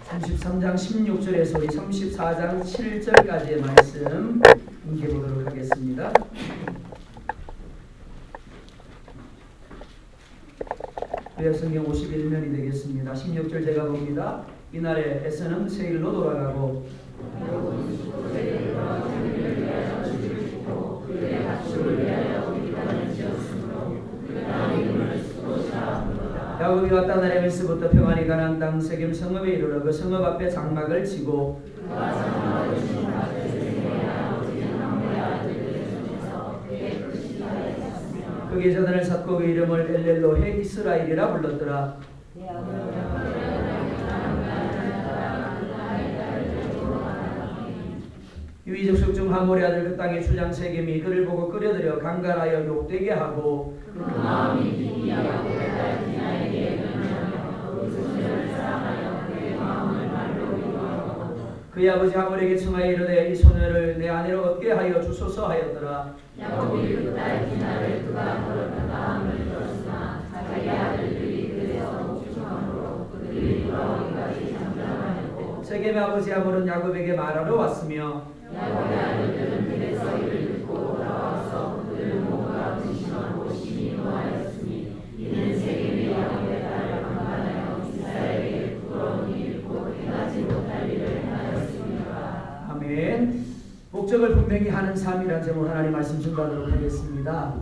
33장 16절에서 우리 34장 7절까지의 말씀 읽어보도록 하겠습니다. 구약성경 51면이 되겠습니다. 16절 제가 봅니다. 이날에 에서는 세일로 돌아가고 야곱이 왔다 나레메스부터 평안히 가나안 땅 세겜 성읍에 이르러 그 성읍 앞에 장막을 치고 그 계좌단을 쌓고 그 이름을 엘렐로 해 이스라엘이라 불렀더라. 유이족속 중 하몰의 아들 그 땅의 주장 세겜이 그를 보고 끌어들여 강간하여 욕되게 하고 그의 아버지 하몰에게 청하여 이르되 이 소녀를 내 아내로 얻게 하여 주소서 하였더라. 야곱이 그 딸 디나를 그가 걸었다가 함을 들었으나 자기 아들들이 그에서 목축함으로 그들이 돌아오기까지 잠잠하였고 세겜의 아버지 하몰은 야곱에게 말하러 왔으며 야곱의 아들들은 길에서 이를 듣고 돌아와서 그들은 뭔가 근심하고 심히 노하였으니 이는 세겜이 야곱의 딸을 강간하여 이스라엘에게 부끄러운 일을 곧 행하지 못할 일을 행하였습니다. 아멘. 목적을 분명히 하는 삶이란 제목 하나님 말씀 전하도록 하겠습니다.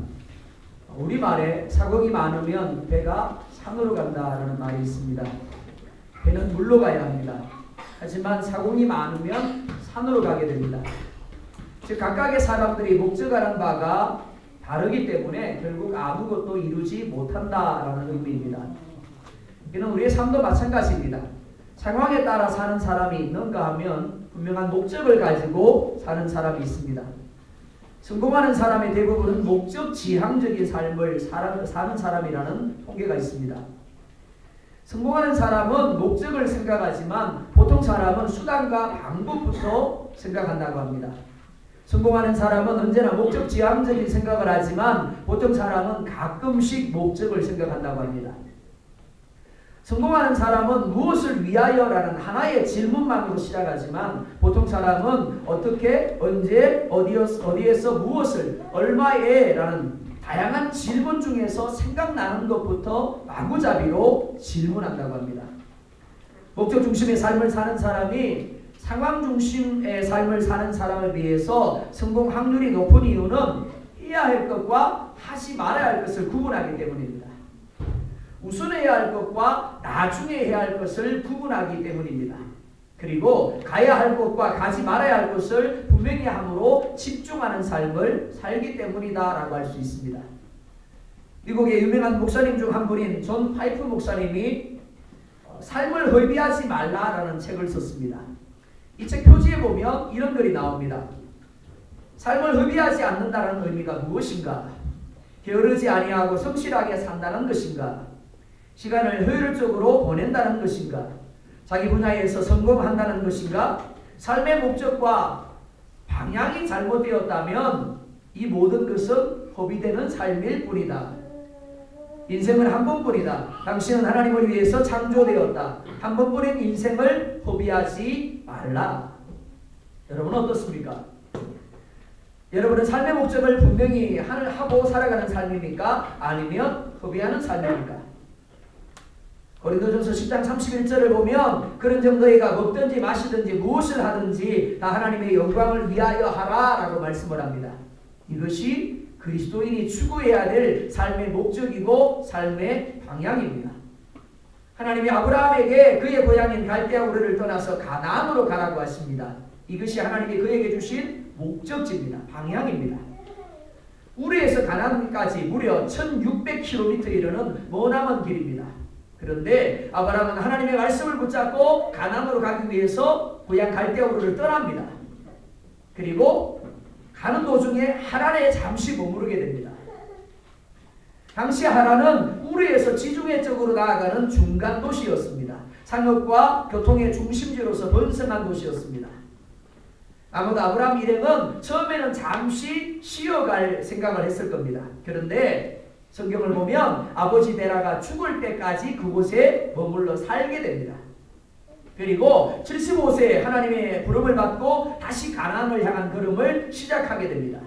우리말에 사공이 많으면 배가 산으로 간다라는 말이 있습니다. 배는 물로 가야 합니다. 하지만 사공이 많으면 산으로 가게 됩니다. 즉 각각의 사람들이 목적하는 바가 다르기 때문에 결국 아무것도 이루지 못한다라는 의미입니다. 이는 우리의 삶도 마찬가지입니다. 상황에 따라 사는 사람이 있는가 하면 분명한 목적을 가지고 사는 사람이 있습니다. 성공하는 사람의 대부분은 목적 지향적인 삶을 사는 사람이라는 통계가 있습니다. 성공하는 사람은 목적을 생각하지만 보통 사람은 수단과 방법부터 생각한다고 합니다. 성공하는 사람은 언제나 목적 지향적인 생각을 하지만 보통 사람은 가끔씩 목적을 생각한다고 합니다. 성공하는 사람은 무엇을 위하여라는 하나의 질문만으로 시작하지만 보통 사람은 어떻게, 언제, 어디에서 무엇을, 얼마에 라는 다양한 질문 중에서 생각나는 것부터 마구잡이로 질문한다고 합니다. 목적 중심의 삶을 사는 사람이 상황 중심의 삶을 사는 사람에 비해서 성공 확률이 높은 이유는 해야 할 것과 하지 말아야 할 것을 구분하기 때문입니다. 우선해야 할 것과 나중에 해야 할 것을 구분하기 때문입니다. 그리고 가야 할 것과 가지 말아야 할 것을 분명히 함으로 집중하는 삶을 살기 때문이다라고 할 수 있습니다. 미국의 유명한 목사님 중 한 분인 존 파이프 목사님이 삶을 허비하지 말라라는 책을 썼습니다. 이 책 표지에 보면 이런 글이 나옵니다. 삶을 허비하지 않는다는 의미가 무엇인가? 게으르지 아니하고 성실하게 산다는 것인가? 시간을 효율적으로 보낸다는 것인가? 자기 분야에서 성공한다는 것인가? 삶의 목적과 방향이 잘못되었다면 이 모든 것은 허비되는 삶일 뿐이다. 인생은 한 번뿐이다. 당신은 하나님을 위해서 창조되었다. 한 번뿐인 인생을 허비하지 말라. 여러분은 어떻습니까? 여러분은 삶의 목적을 분명히 하고 살아가는 삶입니까? 아니면 허비하는 삶입니까? 고린도전서 10장 31절을 보면 그런 정도이가 먹든지 마시든지 무엇을 하든지 다 하나님의 영광을 위하여 하라 라고 말씀을 합니다. 이것이 그리스도인이 추구해야 될 삶의 목적이고 삶의 방향입니다. 하나님이 아브라함에게 그의 고향인 갈대아 우르를 떠나서 가나안으로 가라고 하십니다. 이것이 하나님이 그에게 주신 목적지입니다. 방향입니다. 우르에서 가나안까지 무려 1600km 이르는 머나먼 길입니다. 그런데 아브라함은 하나님의 말씀을 붙잡고 가나안으로 가기 위해서 고향 갈대아 우르를 떠납니다. 그리고 가는 도중에 하란에 잠시 머무르게 됩니다. 당시 하란은 우르에서 지중해 쪽으로 나아가는 중간 도시였습니다. 상업과 교통의 중심지로서 번성한 도시였습니다. 아무도 아브라함 일행은 처음에는 잠시 쉬어갈 생각을 했을 겁니다. 그런데 성경을 보면 아버지 데라가 죽을 때까지 그곳에 머물러 살게 됩니다. 그리고 75세에 하나님의 부름을 받고 다시 가나안을 향한 걸음을 시작하게 됩니다.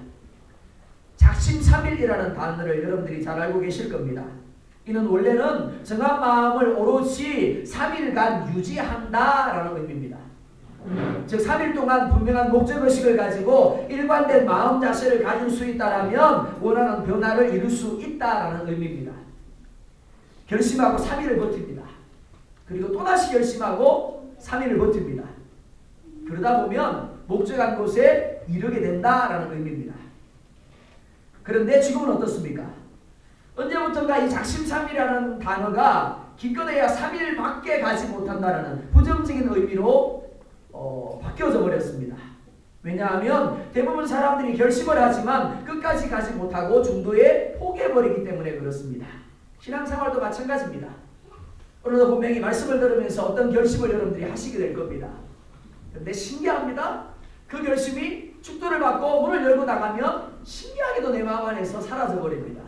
작심삼일이라는 단어를 여러분들이 잘 알고 계실 겁니다. 이는 원래는 정한 마음을 오롯이 3일간 유지한다라는 의미입니다. 즉 3일 동안 분명한 목적의식을 가지고 일관된 마음 자세를 가질 수 있다면 원하는 변화를 이룰 수 있다라는 의미입니다. 결심하고 3일을 버팁니다. 그리고 또다시 결심하고 3일을 버팁니다. 그러다 보면 목적한 곳에 이르게 된다라는 의미입니다. 그런데 지금은 어떻습니까? 언제부턴가 이 작심삼일이라는 단어가 기껏해야 3일밖에 가지 못한다라는 부정적인 의미로 바뀌어져 버렸습니다. 왜냐하면 대부분 사람들이 결심을 하지만 끝까지 가지 못하고 중도에 포기해버리기 때문에 그렇습니다. 신앙생활도 마찬가지입니다. 오늘도 분명히 말씀을 들으면서 어떤 결심을 여러분들이 하시게 될 겁니다. 그런데 신기합니다. 그 결심이 축도를 받고 문을 열고 나가면 신기하게도 내 마음 안에서 사라져버립니다.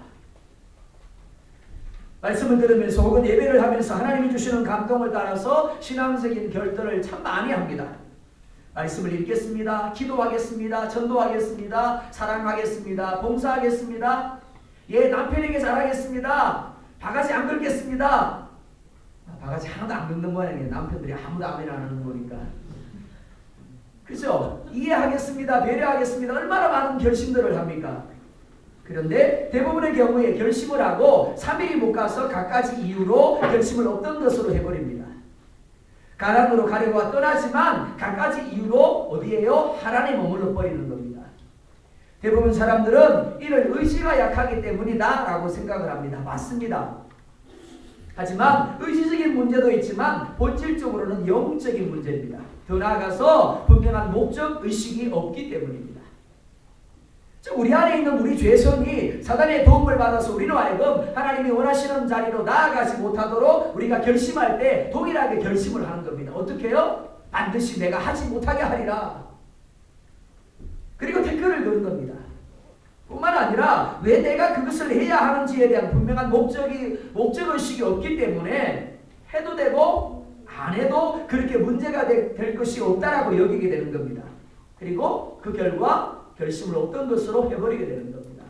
말씀을 들으면서 혹은 예배를 하면서 하나님이 주시는 감동을 따라서 신앙적인 결단을 참 많이 합니다. 말씀을 읽겠습니다. 기도하겠습니다. 전도하겠습니다. 사랑하겠습니다. 봉사하겠습니다. 남편에게 잘하겠습니다. 바가지 안 긁겠습니다. 바가지 하나도 안 긁는 모양이에요. 남편들이 아무도 아멘 안 하는 거니까. 그죠? 이해하겠습니다. 배려하겠습니다. 얼마나 많은 결심들을 합니까? 그런데 대부분의 경우에 결심을 하고 3일이 못 가서 갖가지 이유로 결심을 없던 것으로 해버립니다. 가나안으로 가려고 떠나지만 갖가지 이유로 어디에요? 하란에 머물러 버리는 겁니다. 대부분 사람들은 이를 의지가 약하기 때문이다 라고 생각을 합니다. 맞습니다. 하지만 의지적인 문제도 있지만 본질적으로는 영적인 문제입니다. 더 나아가서 분명한 목적 의식이 없기 때문입니다. 즉 우리 안에 있는 우리 죄성이 사단의 도움을 받아서 우리로 하여금 하나님이 원하시는 자리로 나아가지 못하도록 우리가 결심할 때 동일하게 결심을 하는 겁니다. 어떻게 해요? 반드시 내가 하지 못하게 하리라. 그리고 태클을 거는 겁니다. 뿐만 아니라 왜 내가 그것을 해야 하는지에 대한 분명한 목적의식이 없기 때문에 해도 되고 안 해도 그렇게 문제가 될 것이 없다라고 여기게 되는 겁니다. 그리고 그 결과 결심을 없던 것으로 해버리게 되는 겁니다.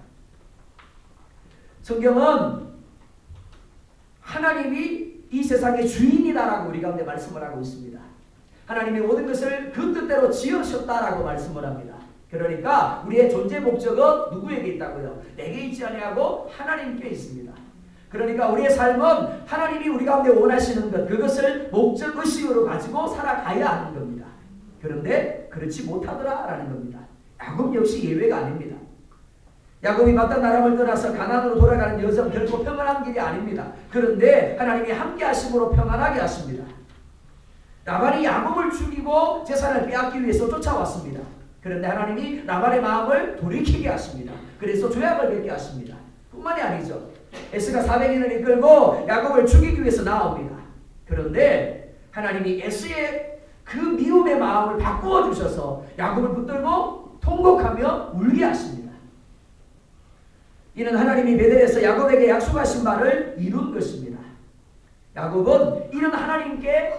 성경은 하나님이 이 세상의 주인이다라고 우리 가운데 말씀을 하고 있습니다. 하나님이 모든 것을 그 뜻대로 지으셨다라고 말씀을 합니다. 그러니까 우리의 존재 목적은 누구에게 있다고요? 내게 있지 아니하고 하나님께 있습니다. 그러니까 우리의 삶은 하나님이 우리 가운데 원하시는 것, 그것을 목적의식으로 가지고 살아가야 하는 겁니다. 그런데 그렇지 못하더라라는 겁니다. 야곱 역시 예외가 아닙니다. 야곱이 마땅 나라를 떠나서 가나안으로 돌아가는 여정 결코 평안한 길이 아닙니다. 그런데 하나님이 함께 하심으로 평안하게 하십니다. 라반이 야곱을 죽이고 재산을 빼앗기 위해서 쫓아왔습니다. 그런데 하나님이 라반의 마음을 돌이키게 하십니다. 그래서 조약을 맺게 하십니다. 뿐만이 아니죠. 에스가 400인을 이끌고 야곱을 죽이기 위해서 나옵니다. 그런데 하나님이 에스의 그 미움의 마음을 바꾸어 주셔서 야곱을 붙들고 통곡하며 울게 하십니다. 이는 하나님이 베델에서 야곱에게 약속하신 바를 이룬 것입니다. 야곱은 이런 하나님께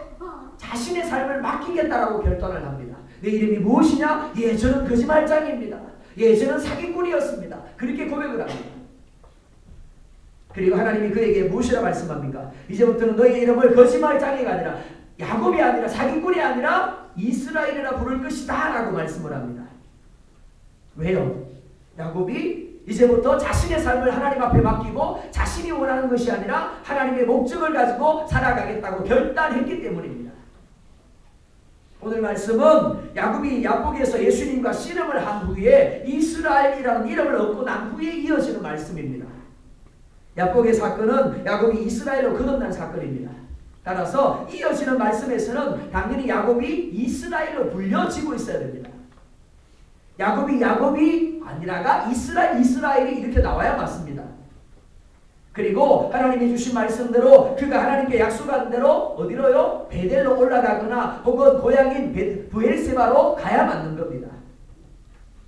자신의 삶을 맡기겠다라고 결단을 합니다. 내 이름이 무엇이냐? 저는 거짓말장입니다. 저는 사기꾼이었습니다. 그렇게 고백을 합니다. 그리고 하나님이 그에게 무엇이라 말씀합니까? 이제부터는 너의 이름을 거짓말장이가 아니라 야곱이 아니라 사기꾼이 아니라 이스라엘이라 부를 것이다 라고 말씀을 합니다. 왜요? 야곱이 이제부터 자신의 삶을 하나님 앞에 맡기고 자신이 원하는 것이 아니라 하나님의 목적을 가지고 살아가겠다고 결단했기 때문입니다. 오늘 말씀은 야곱이 야복에서 예수님과 씨름을 한 후에 이스라엘이라는 이름을 얻고 난 후에 이어지는 말씀입니다. 야복의 사건은 야곱이 이스라엘로 거듭난 사건입니다. 따라서 이어지는 말씀에서는 당연히 야곱이 이스라엘로 불려지고 있어야 됩니다. 야곱이 아니라가 이스라엘이 이렇게 나와야 맞습니다. 그리고 하나님이 주신 말씀대로 그가 하나님께 약속한 대로 어디로요? 베델로 올라가거나 혹은 고향인 브엘세바로 가야 맞는 겁니다.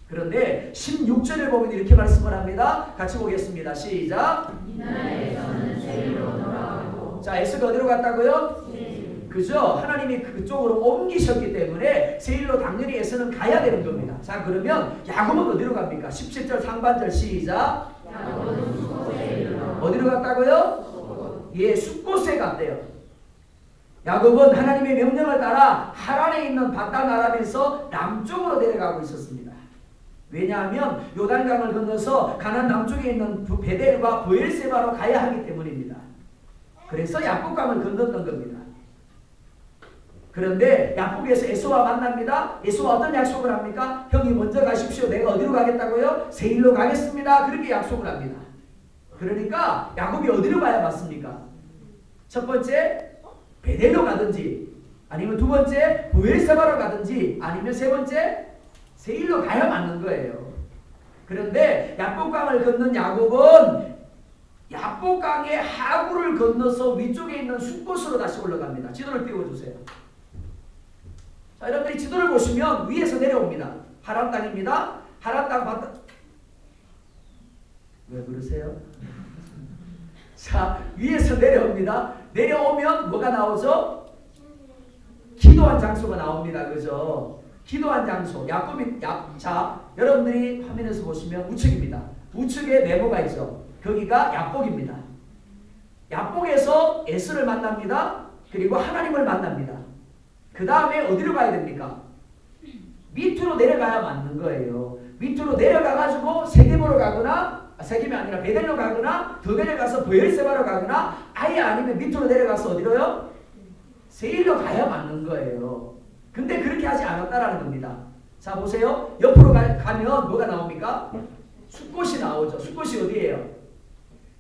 그런데 16절을 보면 이렇게 말씀을 합니다. 같이 보겠습니다. 시작. 이 나라에서는 세일로 돌아가고. 자, 에스가 어디로 갔다고요? 그죠? 하나님이 그쪽으로 옮기셨기 때문에 세일로 당연히 에서는 가야 되는 겁니다. 자, 그러면 야곱은 어디로 갑니까? 17절 상반절 시작. 어디로 갔다고요? 예, 숫곳에 갔대요. 야곱은 하나님의 명령을 따라 하란에 있는 바단 아람에서 남쪽으로 내려가고 있었습니다. 왜냐하면 요단강을 건너서 가나안 남쪽에 있는 베델과 브엘세바로 가야 하기 때문입니다. 그래서 야복강을 건넜던 겁니다. 그런데 야복에서 에서와 만납니다. 에서와 어떤 약속을 합니까? 형이 먼저 가십시오. 내가 어디로 가겠다고요? 세일로 가겠습니다. 그렇게 약속을 합니다. 그러니까 야곱이 어디로 가야 맞습니까? 첫 번째 베델로 가든지, 아니면 두 번째 브엘세바로 가든지, 아니면 세 번째 세일로 가야 맞는 거예요. 그런데 야복강을 건넌 야곱은 야복강의 하구를 건너서 위쪽에 있는 숫곳으로 다시 올라갑니다. 지도를 띄워주세요. 자, 여러분들이 지도를 보시면 위에서 내려옵니다. 하란 땅입니다. 하란 땅 바다. 왜 그러세요? 자, 위에서 내려옵니다. 내려오면 뭐가 나오죠? 기도한 장소가 나옵니다. 그죠? 기도한 장소. 자, 여러분들이 화면에서 보시면 우측입니다. 우측에 네모가 있죠. 거기가 야복입니다. 야복에서 에스를 만납니다. 그리고 하나님을 만납니다. 그 다음에 어디로 가야 됩니까? 밑으로 내려가야 맞는 거예요. 밑으로 내려가가지고 세겜으로 가거나, 세겜이 아니라 베델로 가거나, 더 내려가서 브엘세바로 가거나, 아예 아니면 밑으로 내려가서 어디로요? 세일로 가야 맞는 거예요. 근데 그렇게 하지 않았다라는 겁니다. 자, 보세요. 옆으로 가면 뭐가 나옵니까? 숫곳이 나오죠. 숫곳이 어디예요?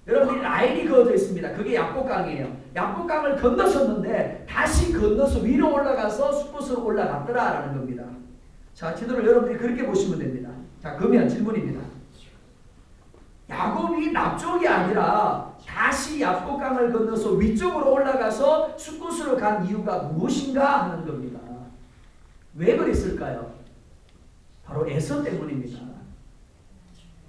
여러분들이 라인이 그어져 있습니다. 그게 야복강이에요. 야복강을 건너섰는데 다시 건너서 위로 올라가서 숫곳으로 올라갔더라라는 겁니다. 자, 지도를 여러분들이 그렇게 보시면 됩니다. 자, 그러면 질문입니다. 야곱이 남쪽이 아니라 다시 야복강을 건너서 위쪽으로 올라가서 숫곳으로 간 이유가 무엇인가 하는 겁니다. 왜 그랬을까요? 바로 에서 때문입니다.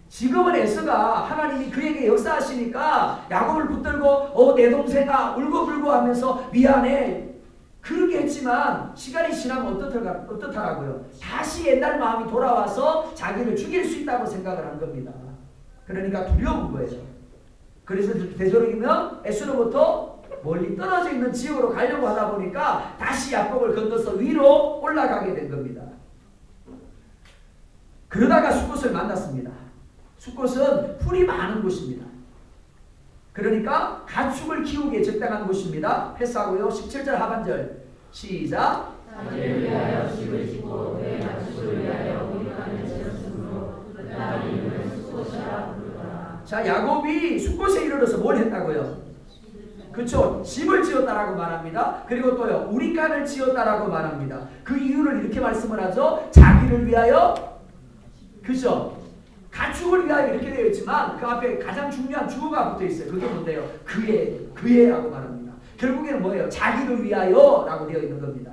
지금은 에서가 하나님이 그에게 역사하시니까 야곱을 붙들고 내 동생아 울고불고 하면서 미안해 그렇게 했지만 시간이 지나면 어떻더라고요? 다시 옛날 마음이 돌아와서 자기를 죽일 수 있다고 생각을 한 겁니다. 그러니까 두려운 거예요. 그래서 되도록이면 에서로부터 멀리 떨어져 있는 지역으로 가려고 하다 보니까 다시 야곱을 건너서 위로 올라가게 된 겁니다. 그러다가 숫곳을 만났습니다. 숫곳은 풀이 많은 곳입니다. 그러니까 가축을 키우기에 적당한 곳입니다. 패스하고요. 17절 하반절 시작. 자기를 위하여 집을 짓고 내 가축을 위하여 우리만을 지었으므로 그 땅의 이름을 숫곳이라 부르더라. 자, 야곱이 숫곳에 이르러서 뭘 했다고요? 그렇죠. 집을 지었다라고 말합니다. 그리고 또요. 우리 간을 지었다라고 말합니다. 그 이유를 이렇게 말씀을 하죠. 자기를 위하여, 그죠? 가축을 위하여 이렇게 되어 있지만 그 앞에 가장 중요한 주어가 붙어 있어요. 그게 뭔데요? 그의라고 말합니다. 결국에는 뭐예요? 자기를 위하여라고 되어 있는 겁니다.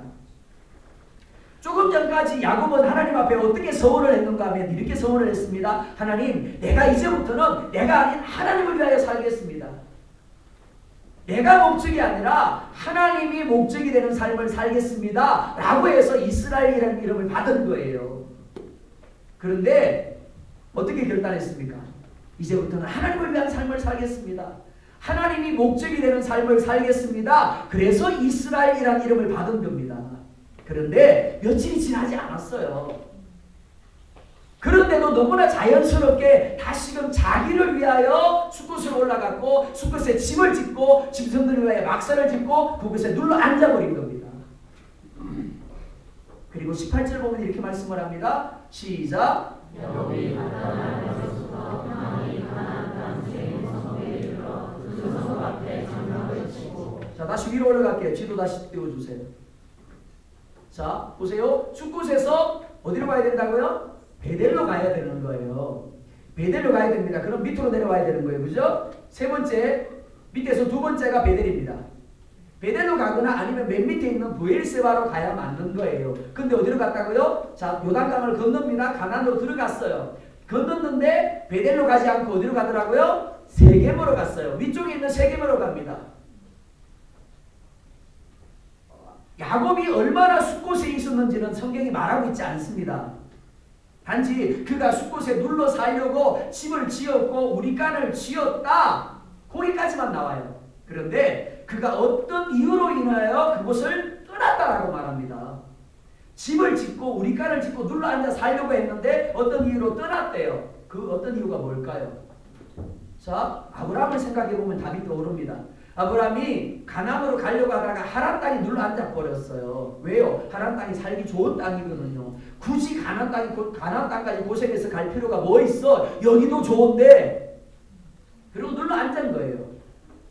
조금 전까지 야곱은 하나님 앞에 어떻게 서원을 했는가 하면 이렇게 서원을 했습니다. 하나님, 내가 이제부터는 내가 아닌 하나님을 위하여 살겠습니다. 내가 목적이 아니라 하나님이 목적이 되는 삶을 살겠습니다. 라고 해서 이스라엘이라는 이름을 받은 거예요. 그런데 어떻게 결단했습니까? 이제부터는 하나님을 위한 삶을 살겠습니다. 하나님이 목적이 되는 삶을 살겠습니다. 그래서 이스라엘이라는 이름을 받은 겁니다. 그런데 며칠이 지나지 않았어요. 그런데도 너무나 자연스럽게 다시금 자기를 위하여 숫곳으로 올라갔고 숫곳에 집을 짓고 짐승들을 위하여 막사를 짓고 그곳에 눌러 앉아버린 겁니다. 그리고 18절 보면 이렇게 말씀을 합니다. 시작. 야곱이 바다나에서부터 평안히 가나안 땅 세겜 성에 이르러 그 성 앞에 장막을 치고. 자, 다시 위로 올라갈게요. 지도 다시 띄워주세요. 자, 보세요. 숫곳에서 어디로 가야 된다고요? 베델로 가야 되는 거예요. 베델로 가야 됩니다. 그럼 밑으로 내려와야 되는 거예요. 그죠? 세 번째, 밑에서 두 번째가 베델입니다. 베델로 가거나 아니면 맨 밑에 있는 브엘세바로 가야 맞는 거예요. 근데 어디로 갔다고요? 자, 요단강을 건넙니다. 가나안으로 들어갔어요. 건넜는데 베델로 가지 않고 어디로 가더라고요? 세겜으로 갔어요. 위쪽에 있는 세겜으로 갑니다. 야곱이 얼마나 숫곳에 있었는지는 성경이 말하고 있지 않습니다. 단지 그가 숫곳에 눌러 살려고 집을 지었고 우리간을 지었다, 거기까지만 나와요. 그런데 그가 어떤 이유로 인하여 그곳을 떠났다라고 말합니다. 집을 짓고 우리간을 짓고 눌러 앉아 살려고 했는데 어떤 이유로 떠났대요. 그 어떤 이유가 뭘까요? 자, 아브라함을 생각해 보면 답이 떠오릅니다. 아브라함이 가나안으로 가려고 하다가 하란 땅에 눌러 앉아 버렸어요. 왜요? 하란 땅이 살기 좋은 땅이거든요. 굳이 가나안 땅까지 고생해서 갈 필요가 뭐 있어? 여기도 좋은데. 그리고 눌러 앉은 거예요.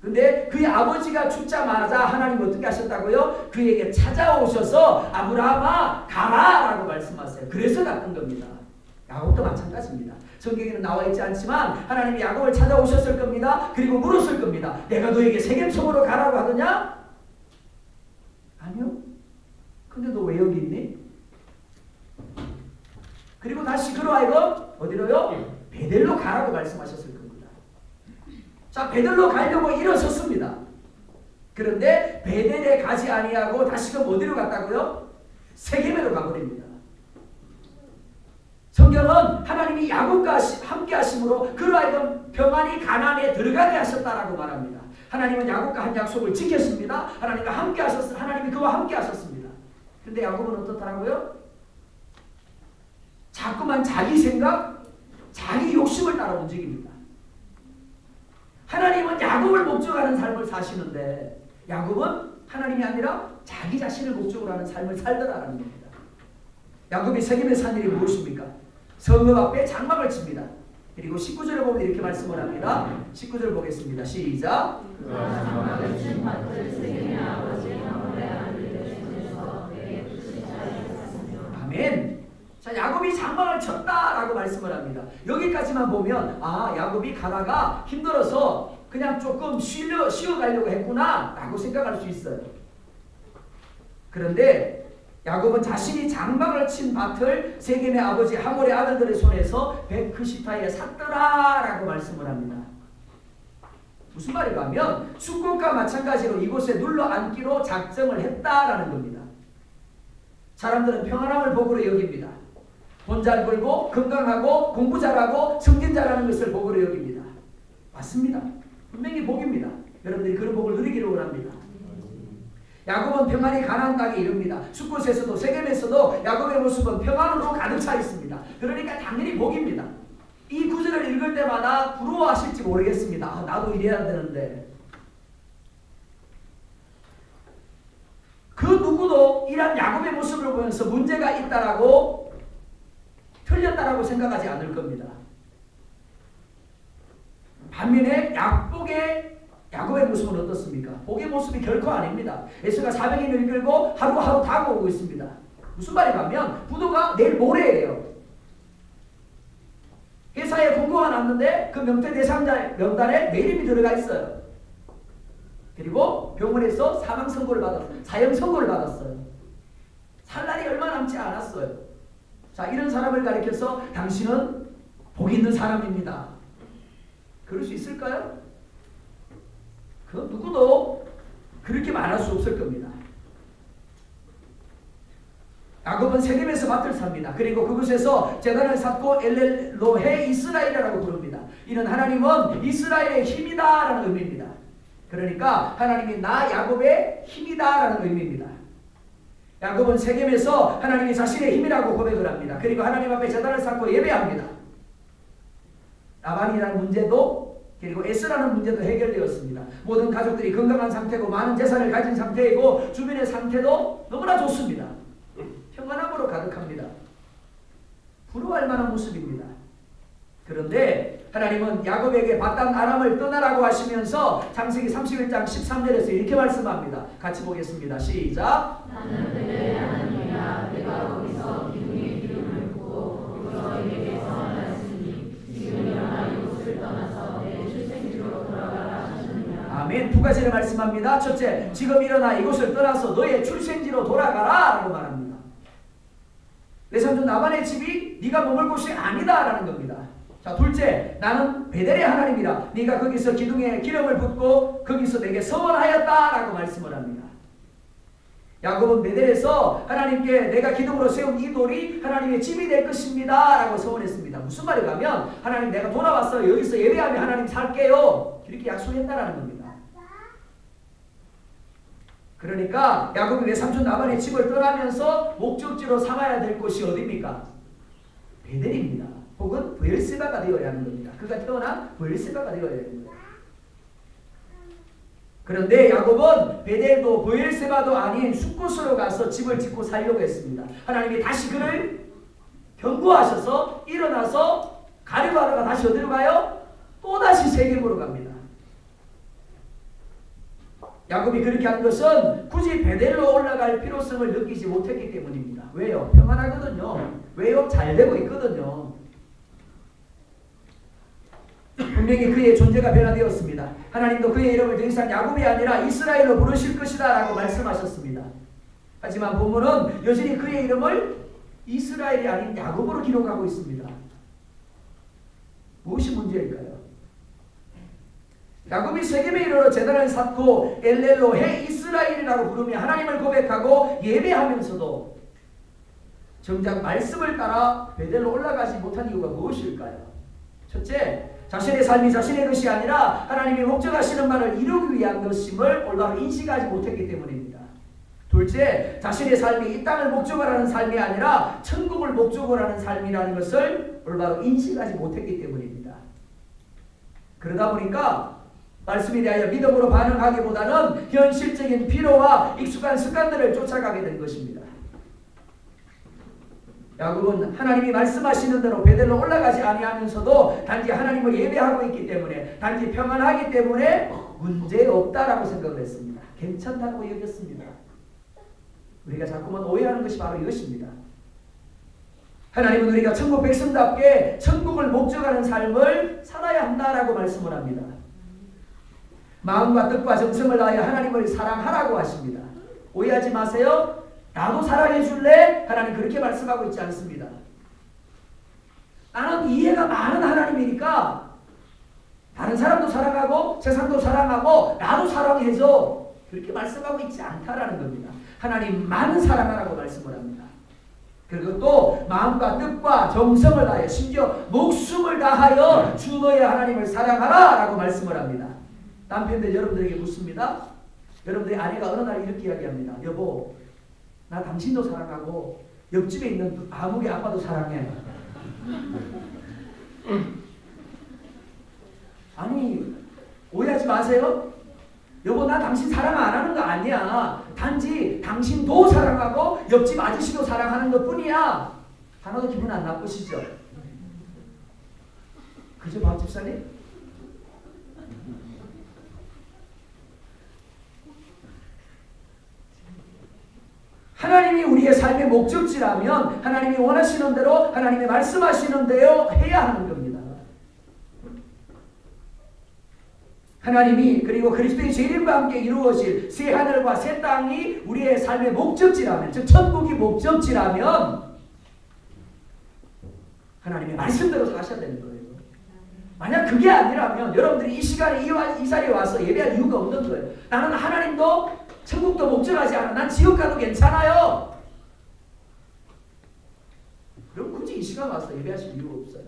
근데 그의 아버지가 죽자마자 하나님 어떻게 하셨다고요? 그에게 찾아오셔서 아브라함아 가라 라고 말씀하세요. 그래서 갔던 겁니다. 야곱도 마찬가지입니다. 성경에는 나와 있지 않지만 하나님이 야곱을 찾아오셨을 겁니다. 그리고 물었을 겁니다. 내가 너에게 세겜성으로 가라고 하더냐? 아니요. 근데 너 왜 여기 있니? 그리고 다시 그로 하여금 어디로요? 베델로 가라고 말씀하셨을 겁니다. 자, 베델로 가려고 일어섰습니다. 그런데 베델에 가지 아니하고 다시금 어디로 갔다고요? 세겜으로 가버립니다. 성경은 하나님이 야곱과 함께 하심으로 그로 하여금 평안히 가나안에 들어가게 하셨다라고 말합니다. 하나님은 야곱과 한 약속을 지켰습니다. 하나님이 그와 함께 하셨습니다. 그런데 야곱은 어떻더라고요? 자꾸만 자기 생각, 자기 욕심을 따라 움직입니다. 하나님은 야곱을 목적하는 삶을 사시는데 야곱은 하나님이 아니라 자기 자신을 목적으로 하는 삶을 살더라는 겁니다. 야곱이 세겜에 산 일이 무엇입니까? 성읍 앞에 장막을 칩니다. 그리고 19절에 보면 이렇게 말씀을 합니다. 19절 보겠습니다. 시작. 그가 장막을 친 밭을 세겜의 아버지 하물의 아들에게 주면서 그에게 뜻이 자유했으며. 아멘. 자, 야곱이 장막을 쳤다라고 말씀을 합니다. 여기까지만 보면 야곱이 가다가 힘들어서 그냥 조금 쉬어가려고 했구나 라고 생각할 수 있어요. 그런데 야곱은 자신이 장막을 친 밭을 세겜의 아버지 하몰의 아들들의 손에서 190타에 샀더라라고 말씀을 합니다. 무슨 말인가 하면 숫곳과 마찬가지로 이곳에 눌러 앉기로 작정을 했다라는 겁니다. 사람들은 평안함을 복으로 여깁니다. 돈 잘 벌고 건강하고 공부 잘하고 성진 잘하는 것을 복으로 여깁니다. 맞습니다. 분명히 복입니다. 여러분들이 그런 복을 누리기를 원합니다. 야곱은 평안히 가나안 땅에 이릅니다. 숫곳에서도 세겜에서도 야곱의 모습은 평안으로 가득 차 있습니다. 그러니까 당연히 복입니다. 이 구절을 읽을 때마다 부러워하실지 모르겠습니다. 나도 이래야 되는데. 그 누구도 이런 야곱의 모습을 보면서 문제가 있다라고 틀렸다라고 생각하지 않을 겁니다. 반면에 야곱의 모습은 어떻습니까? 복의 모습이 결코 아닙니다. 에서가 400인을 이끌고 하루하루 다가오고 있습니다. 무슨 말인가 하면 부도가 내일 모레예요. 회사에 공고가 났는데 그 명태 대상자 명단에 내 이름이 들어가 있어요. 그리고 병원에서 사망 선고를 사형 선고를 받았어요. 살 날이 얼마 남지 않았어요. 자, 이런 사람을 가리켜서 당신은 복 있는 사람입니다. 그럴 수 있을까요? 그 누구도 그렇게 말할 수 없을 겁니다. 야곱은 세겜에서 밭을 삽니다. 그리고 그곳에서 제단을 쌓고 엘렐로헤 이스라엘이라고 부릅니다. 이는 하나님은 이스라엘의 힘이다라는 의미입니다. 그러니까 하나님이 나 야곱의 힘이다라는 의미입니다. 야곱은 세겜에서 하나님이 자신의 힘이라고 고백을 합니다. 그리고 하나님 앞에 제단을 쌓고 예배합니다. 라반이라는 문제도 그리고 에스라는 문제도 해결되었습니다. 모든 가족들이 건강한 상태고 많은 재산을 가진 상태이고 주변의 상태도 너무나 좋습니다. 평안함으로 가득합니다. 부러워할 만한 모습입니다. 그런데 하나님은 야곱에게 바단 아람을 떠나라고 하시면서 창세기 31장 13절에서 이렇게 말씀합니다. 같이 보겠습니다. 시작. 나는 그들의 하나님이라 내가 거기서 기둥의 기름을 부고 너희에게서 하였으니 지금 일어나 이곳을 떠나서 내 출생지로 돌아가라 하셨느니라. 아멘. 두 가지를 말씀합니다. 첫째, 지금 일어나 이곳을 떠나서 너의 출생지로 돌아가라 라고 말합니다. 외삼촌 나반의 집이 네가 머물 곳이 아니다 라는 겁니다. 자, 둘째, 나는 베델의 하나님이라 네가 거기서 기둥에 기름을 붓고 거기서 내게 서원하였다 라고 말씀을 합니다. 야곱은 베델에서 하나님께 내가 기둥으로 세운 이 돌이 하나님의 집이 될 것입니다 라고 서원했습니다. 무슨 말인가 하면 하나님 내가 돌아왔어요. 여기서 예배하며 하나님 살게요. 이렇게 약속했다라는 겁니다. 그러니까 야곱이 외삼촌 라반의 집을 떠나면서 목적지로 삼아야 될 곳이 어디입니까? 베델입니다. 혹은 브엘세바가 되어야 하는 겁니다. 그가 태어난 브엘세바가 되어야 하는 겁니다. 그런데 야곱은 베델도 브엘세바도 아닌 숫곳으로 가서 집을 짓고 살려고 했습니다. 하나님이 다시 그를 경고하셔서 일어나서 가려고 하다가 다시 어디로 가요? 또다시 세겜으로 갑니다. 야곱이 그렇게 한 것은 굳이 베델로 올라갈 필요성을 느끼지 못했기 때문입니다. 왜요? 평안하거든요. 왜요? 잘 되고 있거든요. 분명히 그의 존재가 변화되었습니다. 하나님도 그의 이름을 더 이상 야곱이 아니라 이스라엘로 부르실 것이다 라고 말씀하셨습니다. 하지만 본문은 여전히 그의 이름을 이스라엘이 아닌 야곱으로 기록하고 있습니다. 무엇이 문제일까요? 야곱이 세겜에 이르러 제단을 쌓고 엘렐로 해 이스라엘이라고 부르며 하나님을 고백하고 예배하면서도 정작 말씀을 따라 베델로 올라가지 못한 이유가 무엇일까요? 첫째, 자신의 삶이 자신의 것이 아니라 하나님이 목적하시는 바를 이루기 위한 것임을 올바로 인식하지 못했기 때문입니다. 둘째, 자신의 삶이 이 땅을 목적으로 하는 삶이 아니라 천국을 목적으로 하는 삶이라는 것을 올바로 인식하지 못했기 때문입니다. 그러다 보니까 말씀에 대하여 믿음으로 반응하기보다는 현실적인 필요와 익숙한 습관들을 쫓아가게 된 것입니다. 야곱은 하나님이 말씀하시는 대로 베델로 올라가지 아니하면서도 단지 하나님을 예배하고 있기 때문에, 단지 평안하기 때문에 문제없다라고 생각을 했습니다. 괜찮다고 여겼습니다. 우리가 자꾸만 오해하는 것이 바로 이것입니다. 하나님은 우리가 천국 백성답게 천국을 목적하는 삶을 살아야 한다라고 말씀을 합니다. 마음과 뜻과 정성을 다하여 하나님을 사랑하라고 하십니다. 오해하지 마세요. 나도 사랑해 줄래? 하나님 그렇게 말씀하고 있지 않습니다. 나는 이해가 많은 하나님이니까 다른 사람도 사랑하고 세상도 사랑하고 나도 사랑해줘. 그렇게 말씀하고 있지 않다라는 겁니다. 하나님 많은 사랑하라고 말씀을 합니다. 그리고 또 마음과 뜻과 정성을 다하여 심지어 목숨을 다하여 주 너의 하나님을 사랑하라 라고 말씀을 합니다. 남편들 여러분들에게 묻습니다. 여러분들의 아내가 어느 날 이렇게 이야기합니다. 여보, 나 당신도 사랑하고 옆집에 있는 아무개 아빠도 사랑해. 아니, 오해하지 마세요. 여보, 나 당신 사랑 안 하는 거 아니야. 단지 당신도 사랑하고 옆집 아저씨도 사랑하는 것 뿐이야. 하나도 기분 안 나쁘시죠? 그죠, 박 집사님? 하나님이 우리의 삶의 목적지라면 하나님이 원하시는 대로 하나님이 말씀하시는 대로 해야 하는 겁니다. 하나님이 그리고 그리스도의 재림과 함께 이루어질 새 하늘과 새 땅이 우리의 삶의 목적지라면, 즉 천국이 목적지라면 하나님의 말씀대로 사셔야 되는 거예요. 만약 그게 아니라면 여러분들이 이 시간에 이 자리에 와서 예배할 이유가 없는 거예요. 나는 하나님도 천국도 목적하지 않아. 난 지옥 가도 괜찮아요. 그럼 굳이 이 시간 와서 예배하실 이유가 없어요.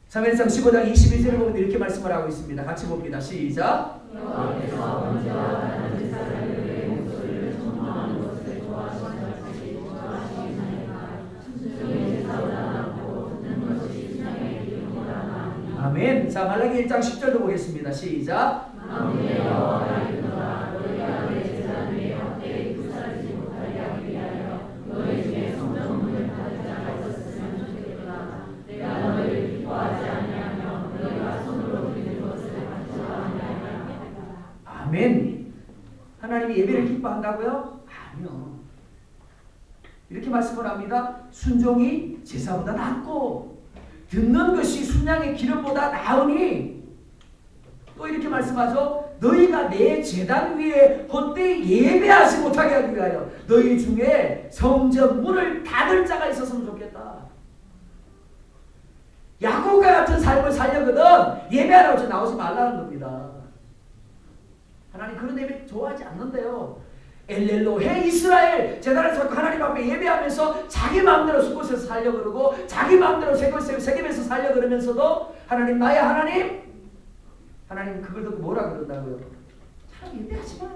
사무엘상 15장 21절을 보면 이렇게 말씀을 하고 있습니다. 같이 봅니다. 시작. 여호와께서 언제와 다른 사람들의 목소리를 청하는 것을 좋아하시는지 좋아하시나이까 순종의 제사보다 낫고 듣는 것이 신앙의 기름보다 나으니. 아멘. 자, 말라기 1장 10절도 보겠습니다. 시작. 만군의 여호와라 이르노라 너희가 내 제단 위에 헛되이 불사르지 못하게 하기 위하여 너희 중에 성전문을 닫은 자가 있었으면 좋겠구나. 내가 너희를 기뻐하지 아니하며 너희가 손으로 드리는 것을 받지 아니하리라. 아멘. 하나님이 예배를 기뻐한다고요? 아니요. 이렇게 말씀을 합니다. 순종이 제사보다 낫고 듣는 것이 순양의 기름보다 나으니, 또 이렇게 말씀하죠. 너희가 내 제단 위에 헛되이 예배하지 못하게 하기 위하여 너희 중에 성전 문을 닫을 자가 있었으면 좋겠다. 야곱과 같은 삶을 살려거든 예배하라고 나오지 말라는 겁니다. 하나님 그런 예배 좋아하지 않는데요. 엘렐로해 이스라엘 제단을 잡고 하나님 앞에 예배하면서 자기 마음대로 숲곳에서 살려 그러고 자기 마음대로 세겜에서 살려 그러면서도 하나님 나의 하나님 하나님 그걸 듣고 뭐라 그런다고요? 참 예배하지 마.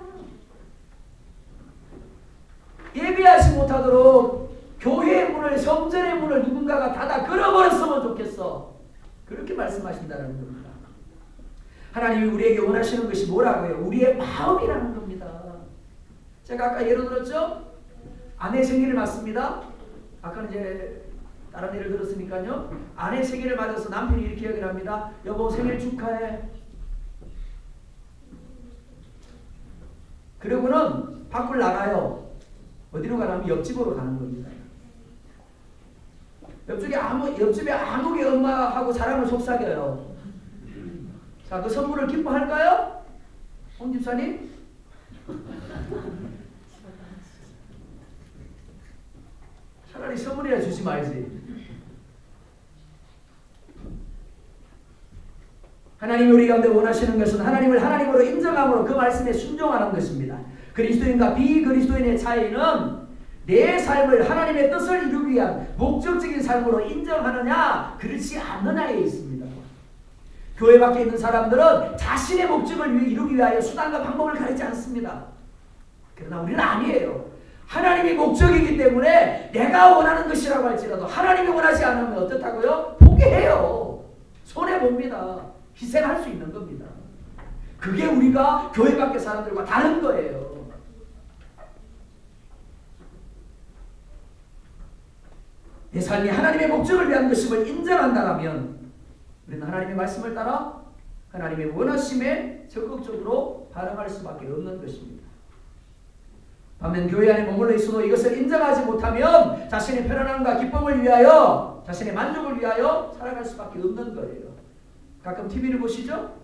예배하지 못하도록 교회의 문을 성전의 문을 누군가가 닫아 걸어버렸으면 좋겠어. 그렇게 말씀하신다는 겁니다. 하나님이 우리에게 원하시는 것이 뭐라고요? 우리의 마음이라는 겁니다. 제가 아까 예로 들었죠? 아내 생일을 맞습니다. 아까는 이제 다른 예를 들었으니까요. 아내 생일을 맞아서 남편이 이렇게 얘기를 합니다. 여보 생일 축하해. 그러고는 밖을 나가요. 어디로 가냐면 옆집으로 가는 겁니다. 옆집에 아무개 엄마하고 사람을 속삭여요. 자, 그 선물을 기뻐할까요? 홍 집사님? 차라리 선물이라 주지 말지. 하나님이 우리 가운데 원하시는 것은 하나님을 하나님으로 인정함으로 그 말씀에 순종하는 것입니다. 그리스도인과 비그리스도인의 차이는 내 삶을 하나님의 뜻을 이루기 위한 목적적인 삶으로 인정하느냐 그렇지 않느냐에 있습니다. 교회 밖에 있는 사람들은 자신의 목적을 이루기 위하여 수단과 방법을 가리지 않습니다. 그러나 우리는 아니에요. 하나님이 목적이기 때문에 내가 원하는 것이라고 할지라도 하나님이 원하지 않으면 어떻다고요? 포기해요. 손해봅니다. 희생할 수 있는 겁니다. 그게 우리가 교회 밖의 사람들과 다른 거예요. 내 삶이 하나님의 목적을 위한 것임을 인정한다면 우리는 하나님의 말씀을 따라 하나님의 원하심에 적극적으로 반응할 수밖에 없는 것입니다. 반면 교회 안에 머물러 있어도 이것을 인정하지 못하면 자신의 편안함과 기쁨을 위하여 자신의 만족을 위하여 살아갈 수밖에 없는 거예요. 가끔 TV를 보시죠?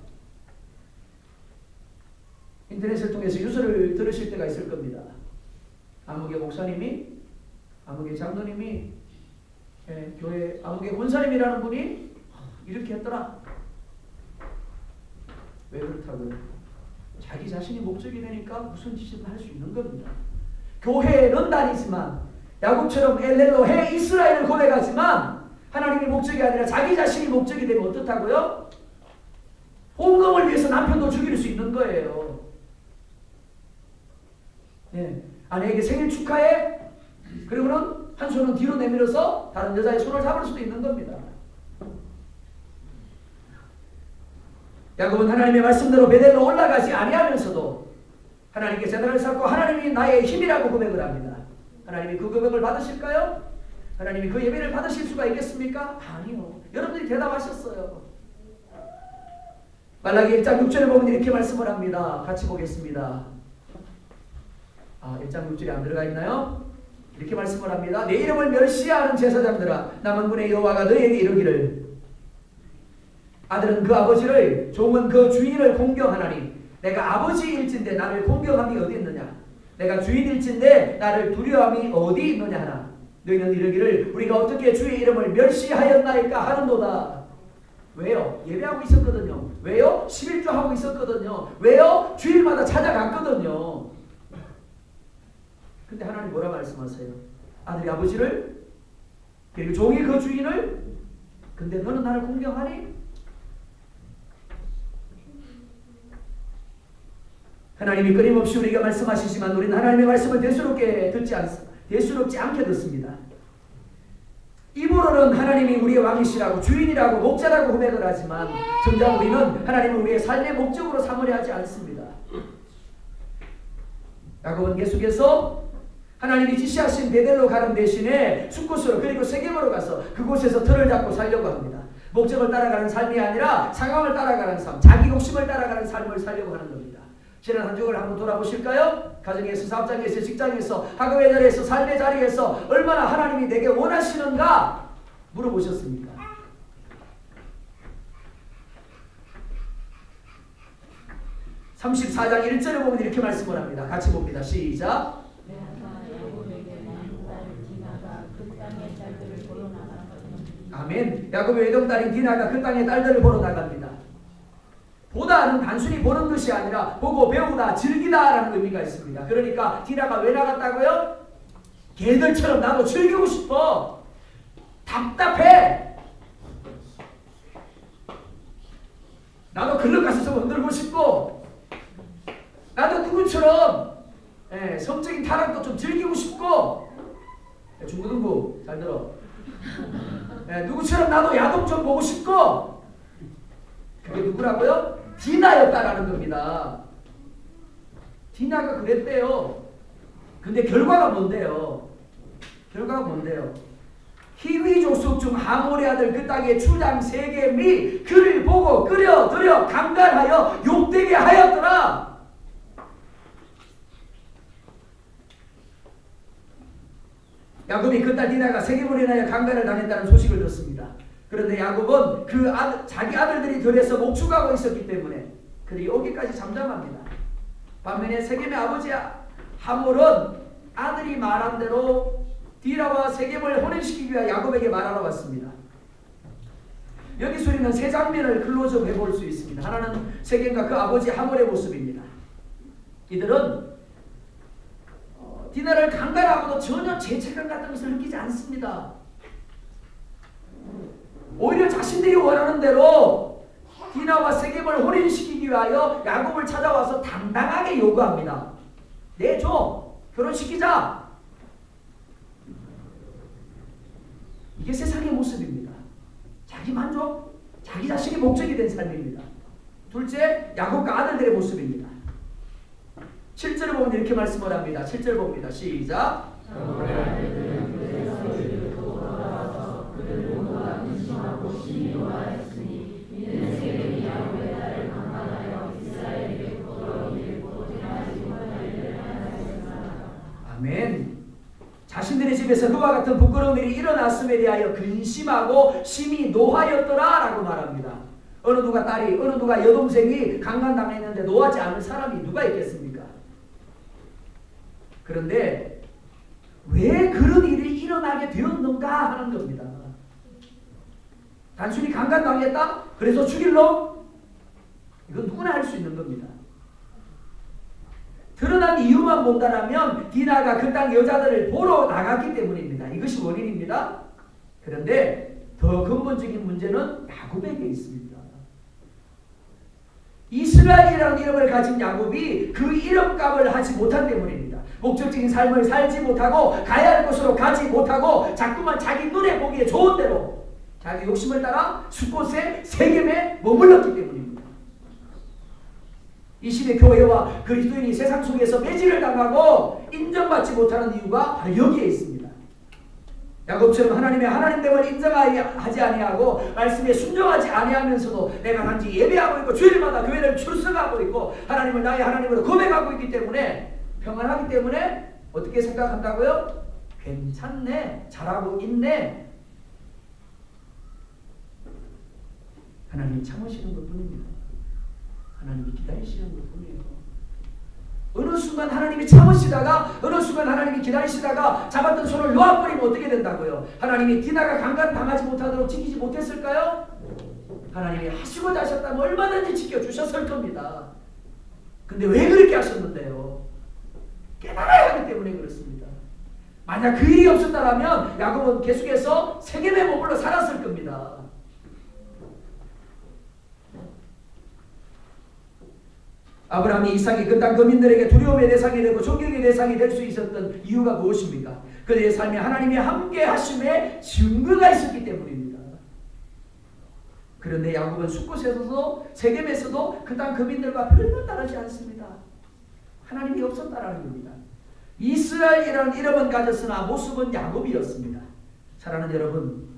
인터넷을 통해서 뉴스를 들으실 때가 있을 겁니다. 아무개 목사님이 아무개 장로님이 교회 아무개 권사님이라는 분이 이렇게 했더라. 왜 그렇다고요? 자기 자신이 목적이 되니까 무슨 짓이든 할 수 있는 겁니다. 교회는 다니지만 야곱처럼 엘렐로해 이스라엘을 고백하지만 하나님의 목적이 아니라 자기 자신이 목적이 되면 어떻다고요? 홍금을 위해서 남편도 죽일 수 있는 거예요. 아내에게 생일 축하해. 그리고는 한 손은 뒤로 내밀어서 다른 여자의 손을 잡을 수도 있는 겁니다. 야곱은 하나님의 말씀대로 베델로 올라가지 아니하면서도 하나님께 제단을 쌓고 하나님이 나의 힘이라고 고백을 합니다. 하나님이 그 고백을 받으실까요? 하나님이 그 예배를 받으실 수가 있겠습니까? 아니요. 여러분들이 대답하셨어요. 말라기 1장 6절에 보면 이렇게 말씀을 합니다. 같이 보겠습니다. 1장 6절에 안 들어가 있나요? 이렇게 말씀을 합니다. 내 이름을 멸시하는 제사장들아 남은군의 여호와가 너에게 이르기를 아들은 그 아버지를 종은 그 주인을 공경하나니 내가 아버지일진데 나를 공경함이 어디 있느냐 내가 주인일진데 나를 두려움이 어디 있느냐 하나 너희는 이르기를 우리가 어떻게 주의 이름을 멸시하였나이까 하는도다. 왜요? 예배하고 있었거든요. 왜요? 11조 하고 있었거든요. 왜요? 주일마다 찾아갔거든요. 근데 하나님 뭐라 말씀하세요? 아들이 아버지를 그리고 종이 그 주인을 근데 너는 나를 공경하니? 하나님이 끊임없이 우리가 말씀하시지만 우리는 하나님의 말씀을 대수롭지 않게 듣습니다. 입으로는 하나님이 우리의 왕이시라고 주인이라고 목자라고 고백을 하지만 정작 우리는 하나님을 우리의 삶의 목적으로 삼으려 하지 않습니다. 야곱은 계속해서 하나님이 지시하신 베델로 가는 대신에 숲곳으로 그리고 세겜으로 가서 그곳에서 틀을 잡고 살려고 합니다. 목적을 따라가는 삶이 아니라 상황을 따라가는 삶, 자기 욕심을 따라가는 삶을 살려고 하는 겁니다. 지난 한 주를 한번 돌아보실까요? 가정에서, 사업장에서, 직장에서, 학업의 자리에서, 삶의 자리에서 얼마나 하나님이 내게 원하시는가 물어보셨습니까? (34장 1절에) 보면 이렇게 말씀을 합니다. 같이 봅니다. 시작. 아멘. 야곱의 외동딸인 디나가 그 땅의 딸들을 보러 나갑니다. 보다는 단순히 보는 것이 아니라 보고 배우다 즐기다라는 의미가 있습니다. 그러니까 디나가 왜 나갔다고요? 개들처럼 나도 즐기고 싶어. 답답해. 나도 글로 가서 좀 흔들고 싶고, 나도 누구처럼 성적인 타락도 좀 즐기고 싶고, 중고등부 잘 들어. 누구처럼 나도 야동 좀 보고 싶고. 그게 누구라고요? 디나였다라는 겁니다. 디나가 그랬대요. 근데 결과가 뭔데요? 결과가 뭔데요? 히위 족속 중 하몰의 아들 그 땅의 주장 세겜이 그를 보고 끌어들여 강간하여 욕되게 하였더라. 야곱이 그 딸 디나가 세겜으로 인하여 강간을 당했다는 소식을 듣습니다. 그런데 야곱은 자기 아들들이 들에서 목축하고 있었기 때문에 그들이 오기까지 잠잠합니다. 반면에 세겜의 아버지 하몰은 아들이 말한 대로 디나와 세겜을 혼인시키기 위해 야곱에게 말하러 왔습니다. 여기서 우리는 세 장면을 클로즈업 해볼 수 있습니다. 하나는 세겜과 그 아버지 하몰의 모습입니다. 이들은 디나를 강간하고도 전혀 죄책감 같은 것을 느끼지 않습니다. 오히려 자신들이 원하는 대로 디나와 세겜을 혼인시키기 위하여 야곱을 찾아와서 당당하게 요구합니다. 내줘. 결혼시키자. 이게 세상의 모습입니다. 자기 만족, 자기 자신이 목적이 된 삶입니다. 둘째, 야곱과 아들들의 모습입니다. 7절을 보면 이렇게 말씀을 합니다. 7절 봅니다. 시작. 아멘. 자신들의 집에서 그와 같은 부끄러운 일이 일어났음에 대하여 근심하고 심히 노하였더라 라고 말합니다. 어느 누가 딸이, 어느 누가 여동생이 강간당했는데 노하지 않을 사람이 누가 있겠습니까? 그런데 왜 그런 일이 일어나게 되었는가 하는 겁니다. 단순히 강간당했다? 그래서 죽일러? 이건 누구나 할 수 있는 겁니다. 드러난 이유만 본다면 디나가 그 땅 여자들을 보러 나갔기 때문입니다. 이것이 원인입니다. 그런데 더 근본적인 문제는 야곱에게 있습니다. 이스라엘이라는 이름을 가진 야곱이 그 이름값을 하지 못한 때문입니다. 목적적인 삶을 살지 못하고 가야 할 곳으로 가지 못하고 자꾸만 자기 눈에 보기에 좋은 대로 자기 욕심을 따라 숫곳에 세겜에 머물렀기 때문입니다. 이 시대 교회와 그리스도인이 세상 속에서 매질을 당하고 인정받지 못하는 이유가 바로 여기에 있습니다. 야곱처럼 하나님의 하나님됨을 인정하지 아니하고 말씀에 순종하지 아니하면서도 내가 단지 예배하고 있고 주일마다 교회를 출석하고 있고 하나님을 나의 하나님으로 고백하고 있기 때문에 평안하기 때문에 어떻게 생각한다고요? 괜찮네, 잘하고 있네. 하나님이 참으시는 것뿐입니다. 하나님이 기다리시는 것뿐이에요. 어느 순간 하나님이 참으시다가 어느 순간 하나님이 기다리시다가 잡았던 손을 놓아버리면 어떻게 된다고요? 하나님이 디나가 강간당하지 못하도록 지키지 못했을까요? 하나님이 하시고자 하셨다면 얼마든지 지켜주셨을 겁니다. 근데 왜 그렇게 하셨는데요? 깨달아야 하기 때문에 그렇습니다. 만약 그 일이 없었다면 야곱은 계속해서 세겜에 머물러 살았을 겁니다. 아브라함이 이삭이 그 땅 거민들에게 두려움의 대상이 되고 존경의 대상이 될 수 있었던 이유가 무엇입니까? 그들의 삶에 하나님이 함께 하심의 증거가 있었기 때문입니다. 그런데 야곱은 숫곳에서도 세겜에서도 그 땅 거민들과 별로 다르지 않습니다. 하나님이 없었다라는 겁니다. 이스라엘이라는 이름은 가졌으나 모습은 야곱이었습니다. 사랑하는 여러분,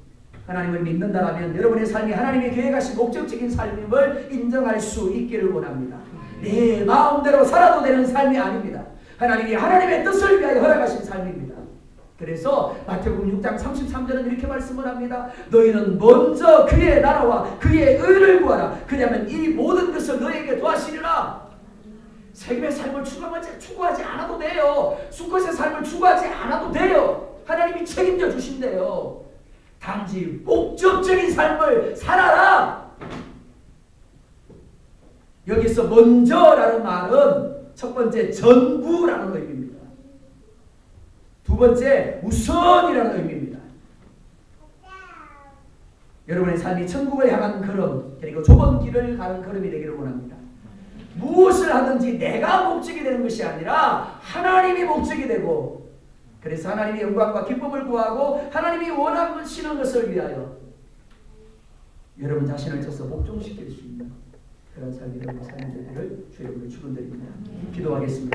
하나님을 믿는다면 여러분의 삶이 하나님이 계획하신 목적적인 삶임을 인정할 수 있기를 원합니다. 내 마음대로 살아도 되는 삶이 아닙니다. 하나님이 하나님의 뜻을 위하여 허락하신 삶입니다. 그래서 마태복음 6장 33절은 이렇게 말씀을 합니다. 너희는 먼저 그의 나라와 그의 의를 구하라. 그러면 이 모든 것을 너에게 도하시리라. 세겜의 삶을 추구하지 않아도 돼요. 숫곳의 삶을 추구하지 않아도 돼요. 하나님이 책임져 주신대요. 단지 목적적인 삶을 살아라. 여기서 먼저라는 말은 첫 번째 전부라는 의미입니다. 두 번째 우선이라는 의미입니다. 여러분의 삶이 천국을 향한 걸음, 그리고 좁은 길을 가는 걸음이 되기를 원합니다. 무엇을 하든지 내가 목적이 되는 것이 아니라 하나님이 목적이 되고, 그래서 하나님의 영광과 기쁨을 구하고 하나님이 원하시는 것을 위하여 여러분 자신을 져서 복종시킬 수 있는 그런 삶이 되고 사는 되기를 주의 이름으로 축원드립니다. 기도하겠습니다.